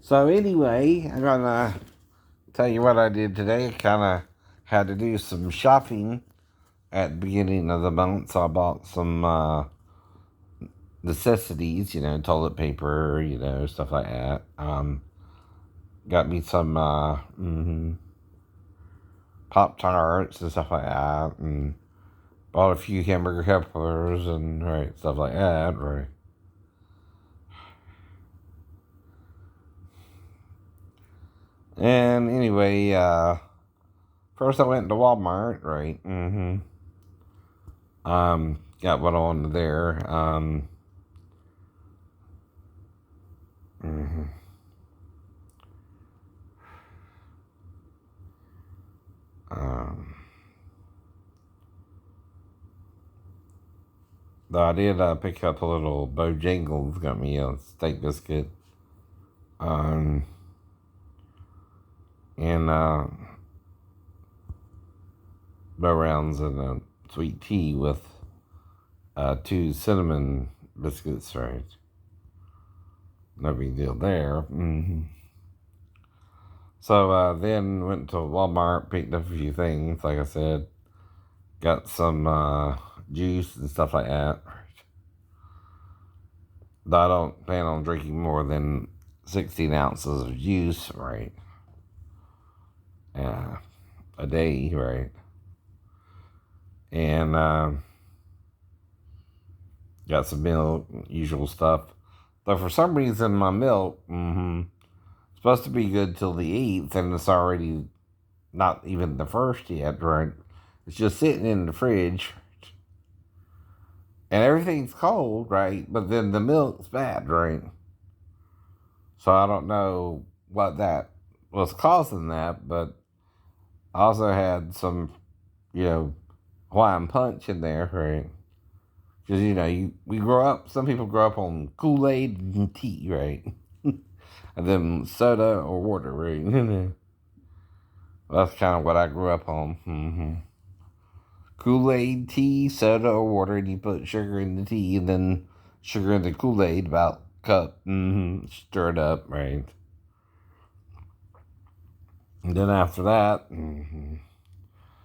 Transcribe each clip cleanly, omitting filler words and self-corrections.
So anyway, I'm gonna tell you what I did today. I kind of had to do some shopping at the beginning of the month, so I bought some necessities, toilet paper, stuff like that. Got me some Pop Tarts and stuff like that, and bought a few hamburger helpers and stuff like that, right. And anyway, first I went to Walmart, right. Got what I wanted there. Mhm. Um, though I did pick up a little Bojangles, got me a steak biscuit, um, and bow rounds and a sweet tea with two cinnamon biscuits, right? No big deal there. So then went to Walmart, picked up a few things, like I said, got some juice and stuff like that. Though I don't plan on drinking more than 16 ounces of juice, right? Uh, a day, right? And got some milk, usual stuff. But for some reason, my milk, supposed to be good till the 8th, and it's already not even the first yet, right? It's just sitting in the fridge, and everything's cold, right? But then the milk's bad, right? So I don't know what that was causing that, but I also had some, you know, Hawaiian punch in there, right? Because, we grow up, some people grow up on Kool Aid and tea, right? And then soda or water, right? That's kind of what I grew up on. Kool Aid, tea, soda, or water, and you put sugar in the tea, and then sugar in the Kool Aid, about cup, stir it up, right? And then after that,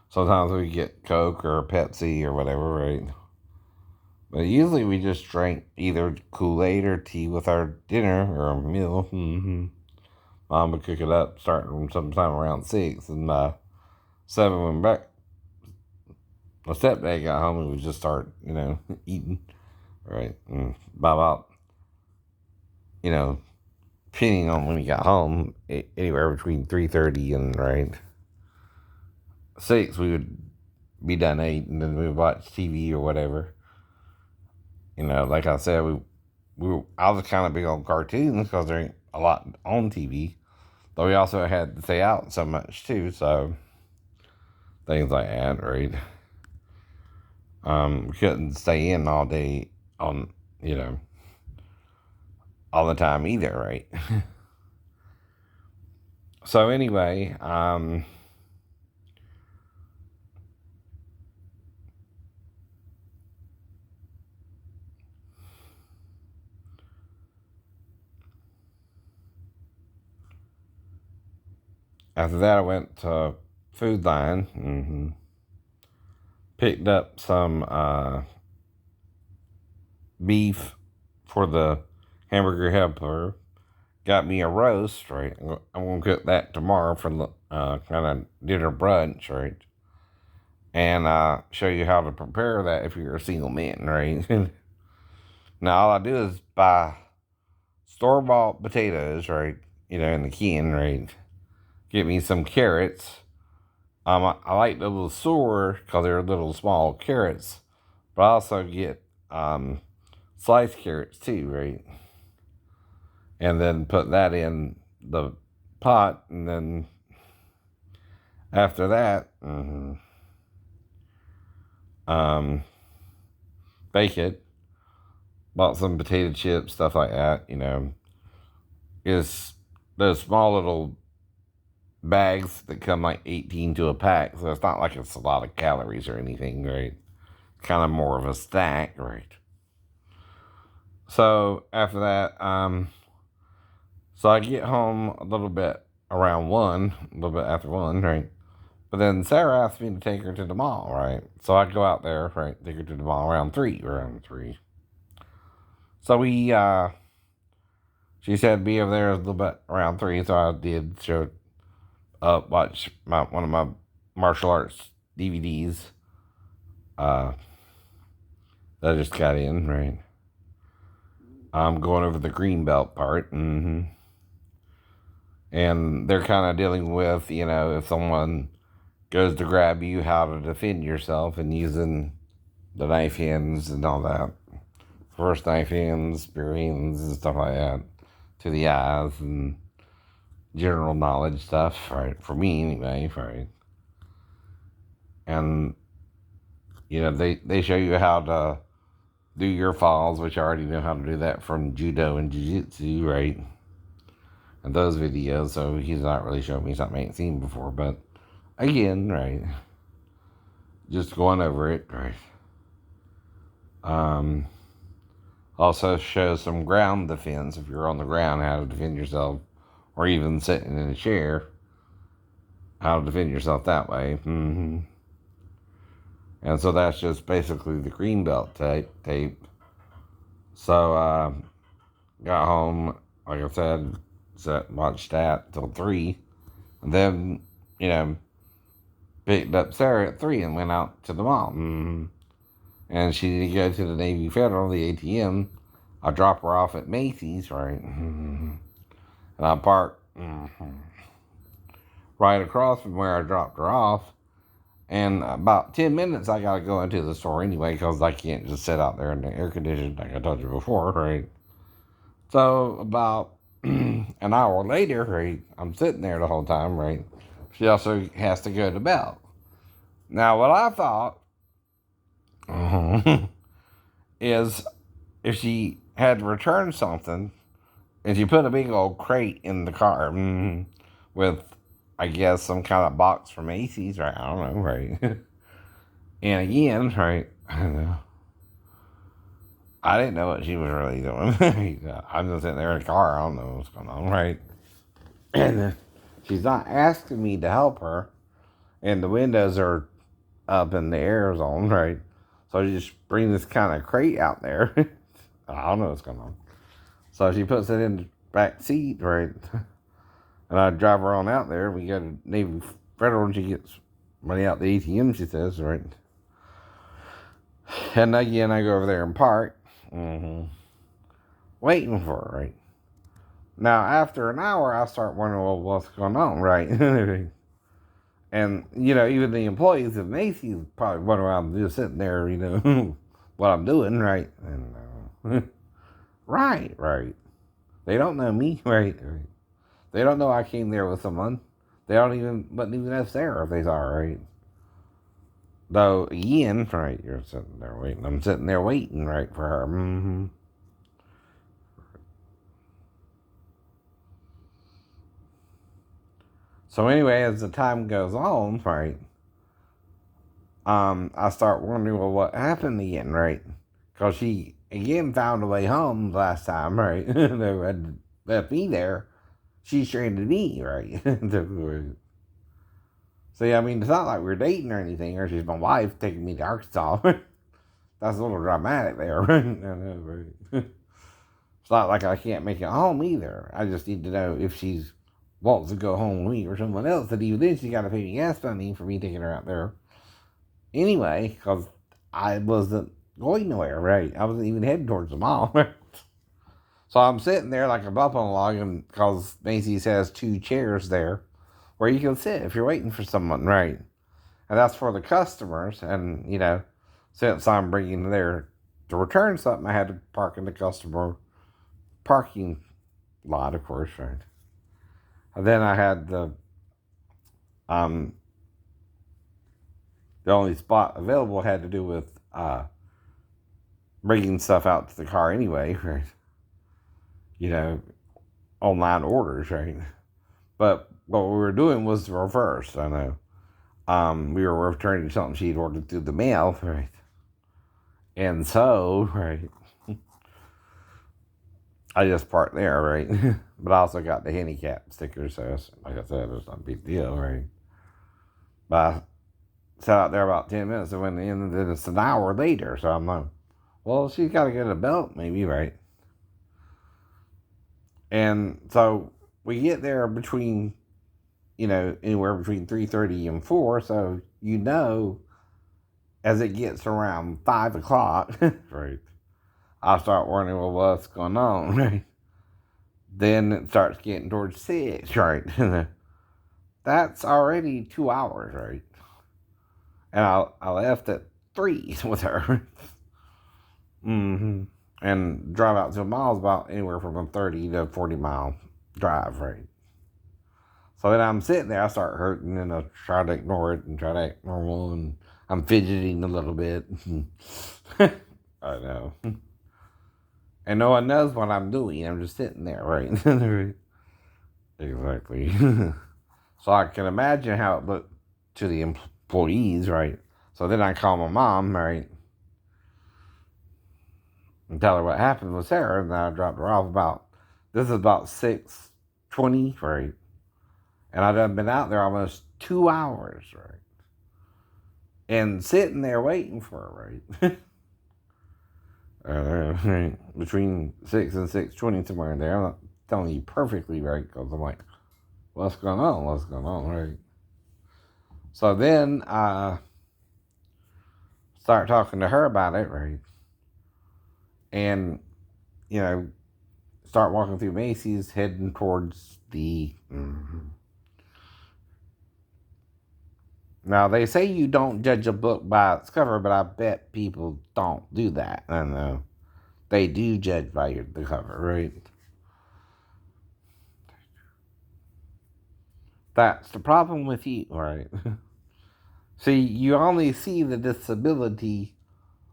sometimes we get Coke or Pepsi or whatever, right? But usually we just drink either Kool Aid or tea with our dinner or a meal. Mom would cook it up starting sometime around 6. And 7 when my stepdad got home, we would just start, eating. Right. And by about, you know, depending on when he got home, anywhere between 3:30 and 6, we would be done 8, and then we would watch TV or whatever. Like I said, I was kind of big on cartoons because there ain't a lot on TV. Though we also had to stay out so much too, so things like that, right? We couldn't stay in all day on, all the time either, right? So anyway, after that I went to Food Line, picked up some beef for the hamburger helper. Got me a roast, right? I'm gonna cook that tomorrow for the kind of dinner brunch, right? And show you how to prepare that if you're a single man, right? Now all I do is buy store bought potatoes, right? In the can, right? Get me some carrots. I like the little sour because they're little small carrots, but I also get sliced carrots too, right? And then put that in the pot, and then after that, um, bake it. Bought some potato chips, stuff like that. Is those small little bags that come like 18 to a pack, so it's not like it's a lot of calories or anything, right? Kind of more of a snack, right? So after that, So I get home a little bit around 1, a little bit after 1, right? But then Sarah asked me to take her to the mall, right? So I go out there, right? Take her to the mall around 3. So she said be over there a little bit around 3, so I did. Show up, watch one of my martial arts DVDs. Uh, that I just got in, right? I'm going over the green belt part. And they're kind of dealing with, if someone goes to grab you, how to defend yourself and using the knife hands and all that. First knife hands, spear hands, and stuff like that to the eyes and general knowledge stuff, right? For me, anyway, right? And, they show you how to do your falls, which I already know how to do that from judo and jiu-jitsu, right? And those videos, so he's not really showing me something I ain't seen before, but again, right? Just going over it, right? Also shows some ground defense if you're on the ground, how to defend yourself, or even sitting in a chair, how to defend yourself that way. And so that's just basically the green belt tape. So got home, like I said, watched that till 3, and then picked up Sarah at 3 and went out to the mall. And she needed to go to the Navy Federal, the ATM. I drop her off at Macy's, right? And I park right across from where I dropped her off. And about 10 minutes, I got to go into the store anyway, because I can't just sit out there in the air conditioning like I told you before, right? So about an hour later, right, I'm sitting there the whole time, right? She also has to go to bed. Now, what I thought is if she had to return something and she put a big old crate in the car with, I guess, some kind of box from Macy's, right? I don't know, right? And again, right, I don't know. I didn't know what she was really doing. I'm just sitting there in the car. I don't know what's going on, right? And she's not asking me to help her, and the windows are up in the air zone, right? So you just bring this kind of crate out there. I don't know what's going on. So she puts it in the back seat, right? And I drive her on out there. We go to Navy Federal, and she gets money out the ATM, she says, right? And again, I go over there and park, waiting for her, right? Now, after an hour, I start wondering, well, what's going on, right? And, even the employees of Macy's probably wonder why I'm just sitting there, what I'm doing, right? And, right. They don't know me, right? They don't know I came there with someone. They wouldn't even know Sarah if they saw her, right? Though, again, right, you're sitting there waiting. I'm sitting there waiting, right, for her. So anyway, as the time goes on, right, I start wondering, well, what happened again, right? Because she, again, found a way home last time, right? They had left me there. She stranded me, right? See, I mean, it's not like we're dating or anything, or she's my wife taking me to Arkansas. That's a little dramatic there, right? It's not like I can't make it home either. I just need to know if she's wants to go home with me or someone else, and even then she got to pay me gas money for me taking her out there. Anyway, because I wasn't going nowhere, right? I wasn't even heading towards the mall. So I'm sitting there like a bump on a log, and because Macy's has 2 chairs there where you can sit if you're waiting for someone, right? And that's for the customers. And, since I'm bringing there to return something, I had to park in the customer parking lot, of course, right? And then I had the only spot available had to do with bringing stuff out to the car anyway, right? Online orders, right? But what we were doing was the reverse. I know. We were returning something she'd ordered through the mail, right? And so, right, I just parked there, right? But I also got the handicap sticker, so it's, like I said, it's not a big deal, right? But I sat out there about 10 minutes and went in, and then it's an hour later, so I'm like, well, she's got to get a belt, maybe, right? And so we get there between, anywhere between 3:30 and 4, so as it gets around 5 o'clock, right, I start wondering, well, what's going on, right? Then it starts getting towards 6, right? That's already 2 hours, right? And I left at 3 with her. And drive out to a mile is about anywhere from a 30 to 40-mile drive, right? So then I'm sitting there, I start hurting, and I try to ignore it and try to act normal, and I'm fidgeting a little bit. I know. And no one knows what I'm doing. I'm just sitting there, right? Exactly. So I can imagine how it looked to the employees, right? So then I call my mom, right? And tell her what happened with Sarah, and then I dropped her off this is about 6:20, right? And I've done been out there almost 2 hours, right? And sitting there waiting for her, right? Between 6 and 6:20, somewhere in there. I'm not telling you perfectly, right? Because I'm like, what's going on? What's going on, right? So then I start talking to her about it, right? And, start walking through Macy's, heading towards the... Now, they say you don't judge a book by its cover, but I bet people don't do that. I know. They do judge by the cover, right? That's the problem with you, right? See, you only see the disability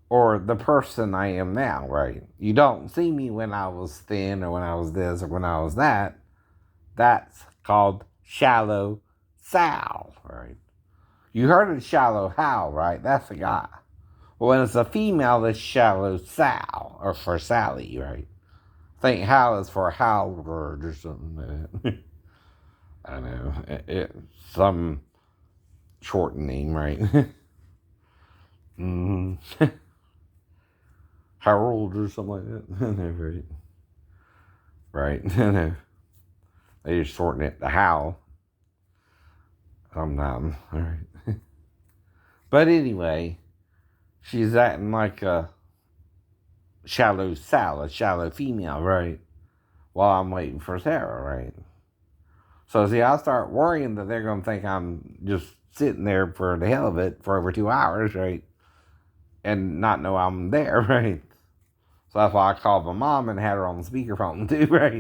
or the person I am now, right? You don't see me when I was thin or when I was this or when I was that. That's called shallow Sal, right? You heard of shallow Hal, right? That's a guy. Well, when it's a female, it's shallow Sal, or for Sally, right? I think Hal is for Howard or something like that. I know. It's some short name, right? Harold or something like that. Right. They just shorten it to Hal sometimes. All right. But anyway, she's acting like a shallow Sal, a shallow female, right? While I'm waiting for Sarah, right? So see, I start worrying that they're going to think I'm just sitting there for the hell of it for over 2 hours, right? And not know I'm there, right? So that's why I called my mom and had her on the speakerphone too, right?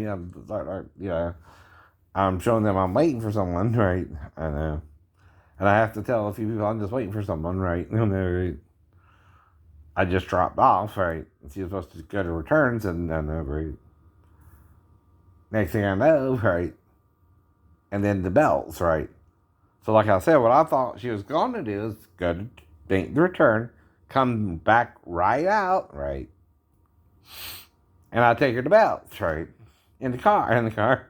I'm showing them I'm waiting for someone, right? I know. And I have to tell a few people I'm just waiting for someone, right? Right? I just dropped off, right? She was supposed to go to returns, and right? Next thing I know, right? And then the belts, right? So like I said, what I thought she was going to do is go to make the return, come back right out, right? And I take her to belts, right? In the car.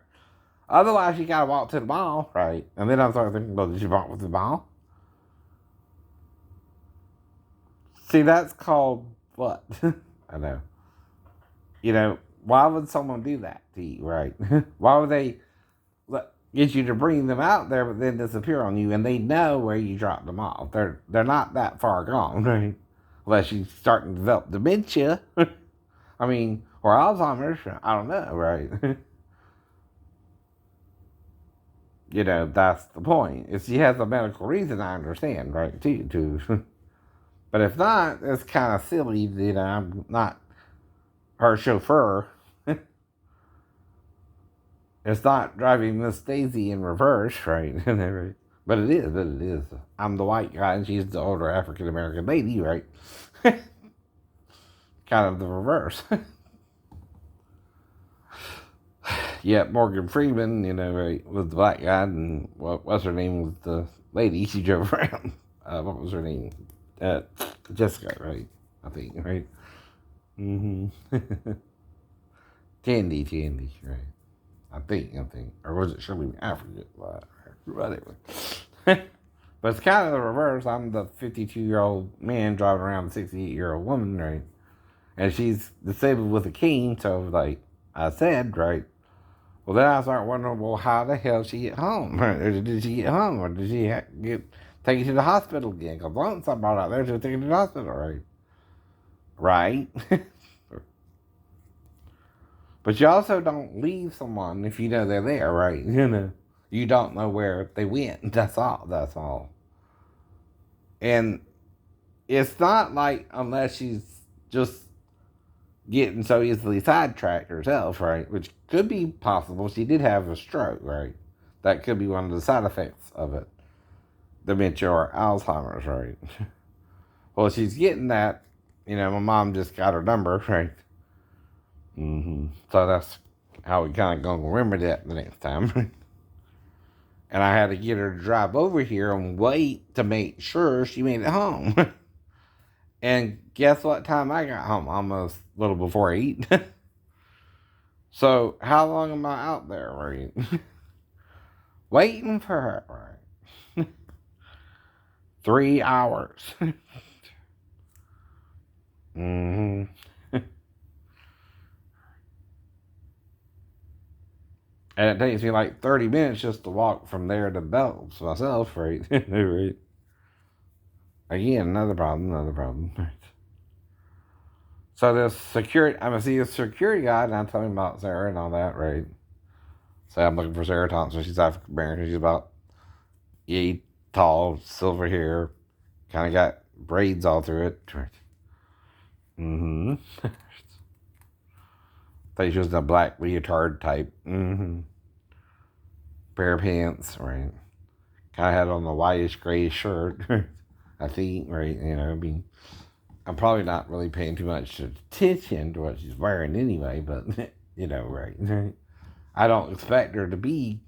Otherwise, you gotta walk to the mall, right? And then I started thinking, well, did she walk with the mall? See, that's called what? I know. Why would someone do that to you, right? Why would they get you to bring them out there, but then disappear on you, and they know where you dropped them off? They're not that far gone, right? Unless you're starting to develop dementia. I mean, or Alzheimer's. I don't know, right? That's the point. If she has a medical reason, I understand, right? Too. But if not, it's kind of silly that I'm not her chauffeur. It's not driving Miss Daisy in reverse, right? But it is. I'm the white guy and she's the older African American lady, right? Kind of the reverse. Yeah, Morgan Freeman, right, was the black guy, and what's her name was the lady she drove around. What was her name? Jessica, right? I think, right? Tandy, right? I think. Or was it Shirley? I forget. Whatever. But it's kind of the reverse. I'm the 52-year-old man driving around a 68-year-old woman, right? And she's disabled with a cane, so like I said, right? Well, then I start wondering, well, how the hell did she get home? Or did she get home? Or did she get taken to the hospital again? Because once I brought out there, she was taken to the hospital, right? Right? But you also don't leave someone if you know they're there, right? You don't know where they went. That's all. That's all. And it's not like unless she's just getting so easily sidetracked herself, right? Which could be possible. She did have a stroke, right? That could be one of the side effects of it. Dementia or Alzheimer's, right? Well, she's getting that. My mom just got her number, right? So that's how we kind of gonna remember that the next time. And I had to get her to drive over here and wait to make sure she made it home. And guess what time I got home? Almost a little before 8. So how long am I out there, right? Waiting for her, right? 3 hours. And it takes me like 30 minutes just to walk from there to Bells myself, right? Right. Again, another problem. Right. So this security, I'm gonna see a security guy, and I'm telling him about Sarah and all that, right? So I'm looking for Sarah Thompson. She's African American. She's about 8, tall, silver hair, kind of got braids all through it. Right. Thought she was in a black leotard type. Pair of pants, right? Kind of had on a whitish gray shirt. I think, right? I'm probably not really paying too much attention to what she's wearing anyway, but, right? I don't expect her to be,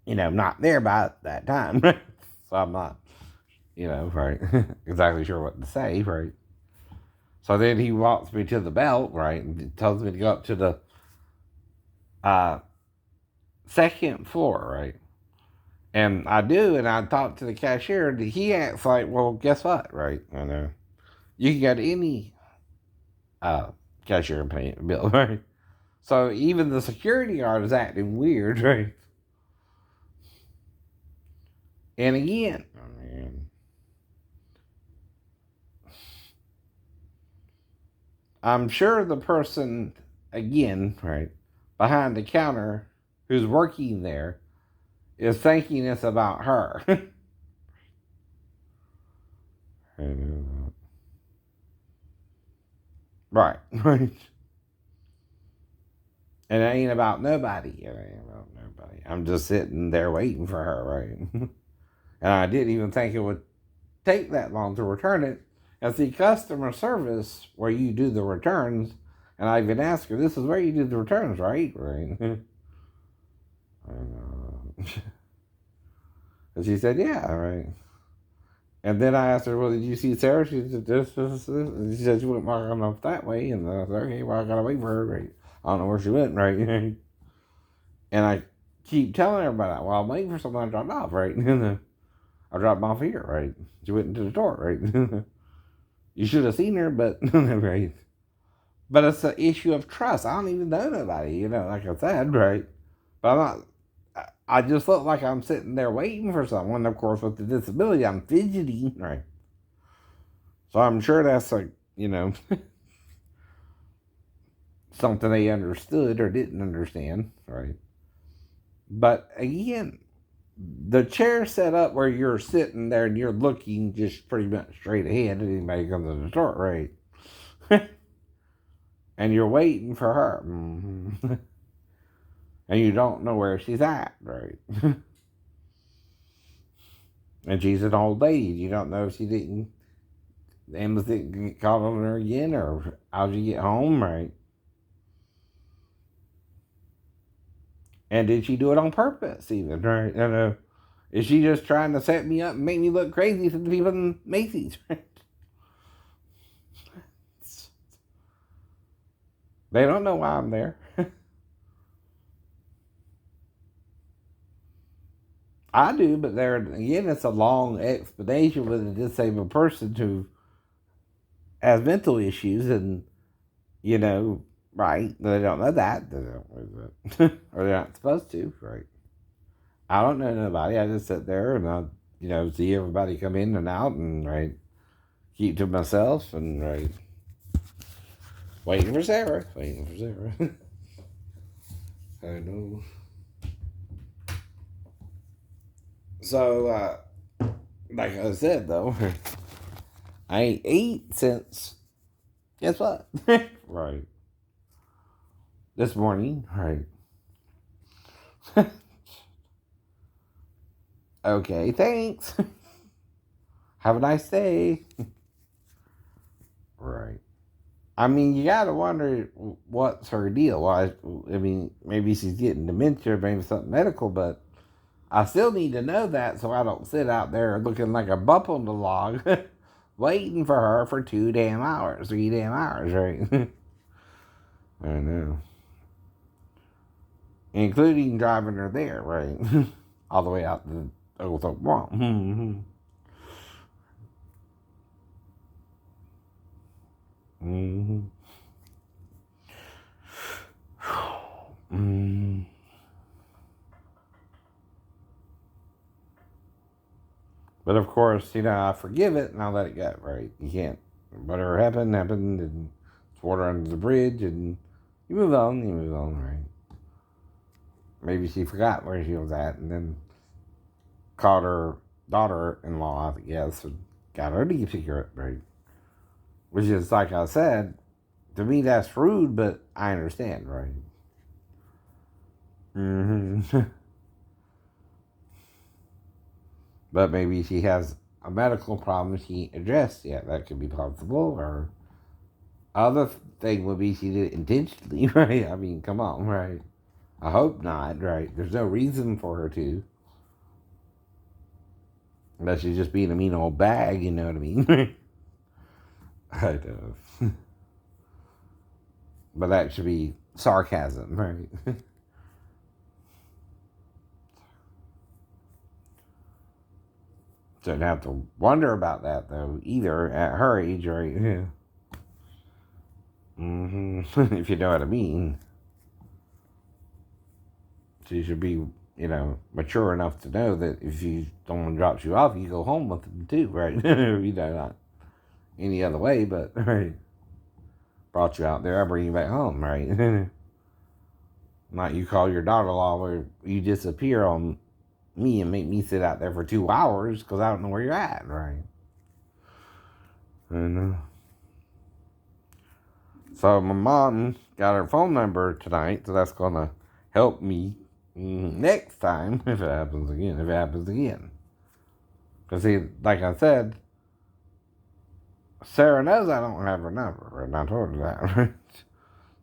not there by that time. So I'm not, right? Exactly sure what to say, right? So then he walks me to the belt, right? And tells me to go up to the second floor, right? And I do, and I talk to the cashier, and he acts like, well, guess what, right? You can go to any cashier and pay a bill, right? So even the security guard is acting weird, right? And again, I'm sure the person, again, right, behind the counter who's working there is thinking it's about her. Right. And it ain't about nobody. It ain't about nobody. I'm just sitting there waiting for her, right? And I didn't even think it would take that long to return it. It's the customer service where you do the returns. And I even asked her, this is where you do the returns, right? Right. And she said, yeah, right. And then I asked her, well, did you see Sarah? She said, this. And she said, she went walking off that way. And I said, okay, well, I gotta wait for her, right? I don't know where she went, right? And I keep telling everybody, well, I'm waiting for someone to drop off, right? And I dropped off here, right? She went into the door, right? You should have seen her, but, right? But it's an issue of trust. I don't even know nobody, like I said, right? But I'm not, I just look like I'm sitting there waiting for someone. Of course, with the disability, I'm fidgety, right? So I'm sure that's something they understood or didn't understand, right? But again, the chair set up where you're sitting there and you're looking just pretty much straight ahead. Anybody comes to the store, right? And you're waiting for her. And you don't know where she's at, right? And she's an old lady. You don't know if she didn't, the ambulance didn't get called on her again, or how'd you get home, right? And did she do it on purpose, even, right? Is she just trying to set me up and make me look crazy to the people in Macy's, right? They don't know why I'm there. I do, but there again, it's a long explanation with a disabled person who has mental issues, and you know, right? They don't know that, they don't know that. Or they're not supposed to, right? I don't know nobody. I just sit there and I, see everybody come in and out, and right, keep to myself, and right, waiting for Sarah, waiting for Sarah. I know. So, like I said though, I ain't ate since, guess what? Right. This morning, right. Okay, thanks. Have a nice day. Right. I mean, you gotta wonder what's her deal. Why? I mean, maybe she's getting dementia, maybe something medical, but I still need to know that so I don't sit out there looking like a bump on the log, waiting for her for 2 damn hours, 3 damn hours, right? I know. Including driving her there, right? All the way out to Olgelthorpe Mall. Mm-hmm. Mm-hmm. Mm. But of course, I forgive it and I let it go, right? You can't. Whatever happened, happened, and it's water under the bridge, and you move on, right? Maybe she forgot where she was at and then called her daughter in law, I guess, and got her to keep secret, right? Which is, like I said, to me, that's rude, but I understand, right? Mm-hmm. But maybe she has a medical problem she addressed yet. That could be possible. Or other thing would be she did it intentionally, right? I mean, come on, right? I hope not, right? There's no reason for her to. Unless she's just being a mean old bag, you know what I mean? I know. But that should be sarcasm, right? Shouldn't have to wonder about that, though, either at her age, right? Yeah. Mm-hmm. If you know what I mean. She should be, mature enough to know that if someone drops you off, you go home with them too, right? Not any other way, but right. Brought you out there, I bring you back home, right? Not you call your daughter-in-law where you disappear on me and make me sit out there for 2 hours because I don't know where you're at, right? And so my mom got her phone number tonight, so that's gonna help me next time if it happens again. If it happens again, because see, like I said, Sarah knows I don't have her number, and I told her that, right?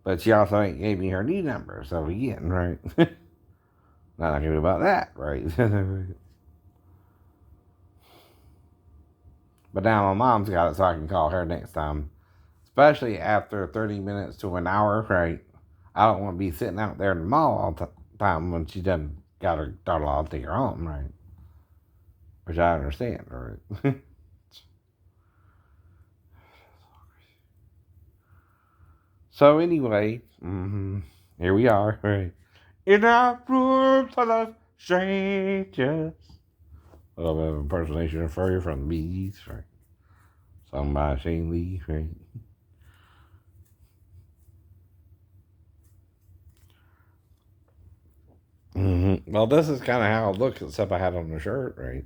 But she also ain't gave me her new number, so again, right? Not gonna do about that, right? But now my mom's got it, so I can call her next time, especially after 30 minutes to an hour, right? I don't want to be sitting out there in the mall all the time when she done got her daughter-in-law to take her home, right? Which I understand, right? So anyway, here we are, right? In our room full of strangers. A little bit of impersonation of Furry from the Bee Gees, right? Sung by Shane Lee, right? Well, this is kind of how it looks, except I had on the shirt, right?